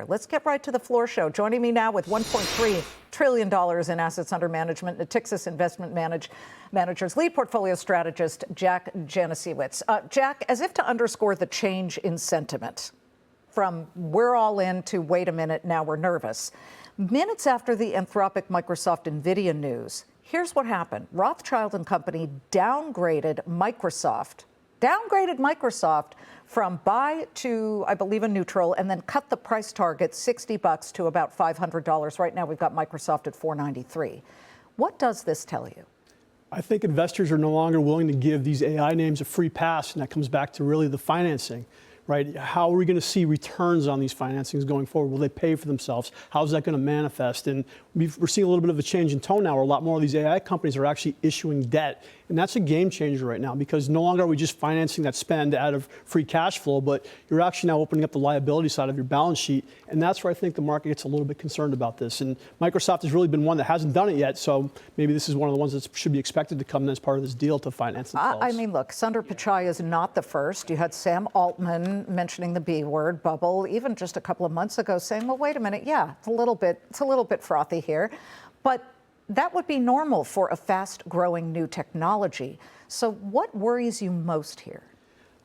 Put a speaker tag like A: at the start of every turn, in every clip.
A: Let's get right to the floor show. Joining me now with $1.3 trillion in assets under management, Natixis Investment Managers lead portfolio strategist, Jack Janasiewicz. Jack, as if to underscore the change in sentiment from we're all in to wait a minute, now we're nervous. Minutes after the Anthropic, Microsoft, NVIDIA news, here's what happened. Rothschild and company downgraded Microsoft from buy to, I believe, a neutral, and then cut the price target $60 to about $500. Right now, we've got Microsoft at $493. What does this tell you?
B: I think investors are no longer willing to give these AI names a free pass, and that comes back to really the financing. Right? How are we going to see returns on these financings going forward? Will they pay for themselves? How is that going to manifest? And we're seeing a little bit of a change in tone now, where a lot more of these AI companies are actually issuing debt. And that's a game changer right now, because no longer are we just financing that spend out of free cash flow, but you're actually now opening up the liability side of your balance sheet. And that's where I think the market gets a little bit concerned about this. And Microsoft has really been one that hasn't done it yet. So maybe this is one of the ones that should be expected to come as part of this deal to finance themselves.
A: I mean, look, Sundar Pichai is not the first. You had Sam Altman mentioning the B word, bubble, even just a couple of months ago saying, well, wait a minute, yeah, it's a little bit frothy here. But that would be normal for a fast-growing new technology. So what worries you most here?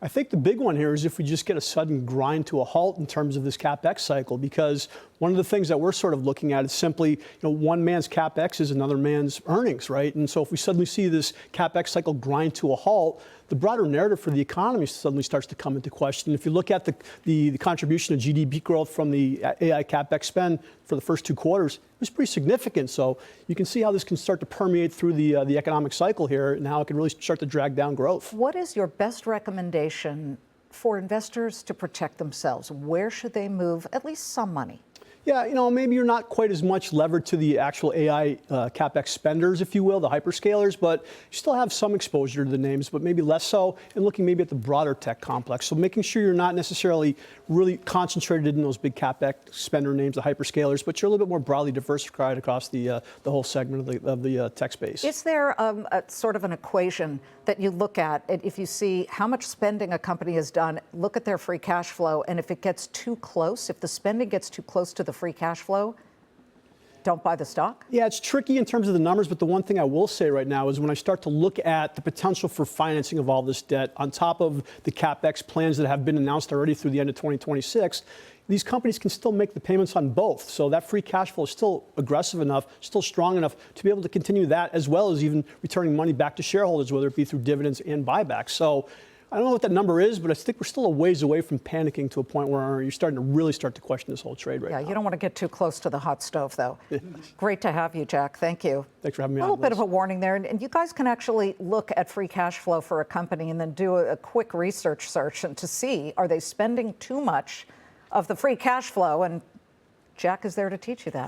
B: I think the big one here is if we just get a sudden grind to a halt in terms of this CapEx cycle, because one of the things that we're sort of looking at is simply, one man's CapEx is another man's earnings, right? And so if we suddenly see this CapEx cycle grind to a halt, the broader narrative for the economy suddenly starts to come into question. If you look at the contribution of GDP growth from the AI CapEx spend for the first 2 quarters, it was pretty significant. So you can see how this can start to permeate through the economic cycle here, and how it can really start to drag down growth.
A: What is your best recommendation for investors to protect themselves? Where should they move at least some money?
B: Yeah, maybe you're not quite as much levered to the actual AI CapEx spenders, if you will, the hyperscalers, but you still have some exposure to the names, but maybe less so, and looking maybe at the broader tech complex. So making sure you're not necessarily really concentrated in those big CapEx spender names, the hyperscalers, but you're a little bit more broadly diversified across the whole segment of the tech space.
A: Is there a sort of an equation that you look at if you see how much spending a company has done, look at their free cash flow, and if it gets too close, if the spending gets too close to the free cash flow, don't buy the stock?
B: Yeah, it's tricky in terms of the numbers, but the one thing I will say right now is when I start to look at the potential for financing of all this debt on top of the CapEx plans that have been announced already through the end of 2026, these companies can still make the payments on both. So that free cash flow is still aggressive enough, still strong enough to be able to continue that, as well as even returning money back to shareholders, whether it be through dividends and buybacks. So I don't know what that number is, but I think we're still a ways away from panicking to a point where you're starting to really start to question this whole trade right now.
A: Yeah, you don't want to get too close to the hot stove, though. Great to have you, Jack. Thank you.
B: Thanks for having me on.
A: A little bit of a warning there, and you guys can actually look at free cash flow for a company and then do a quick research search and to see, are they spending too much of the free cash flow? And Jack is there to teach you that.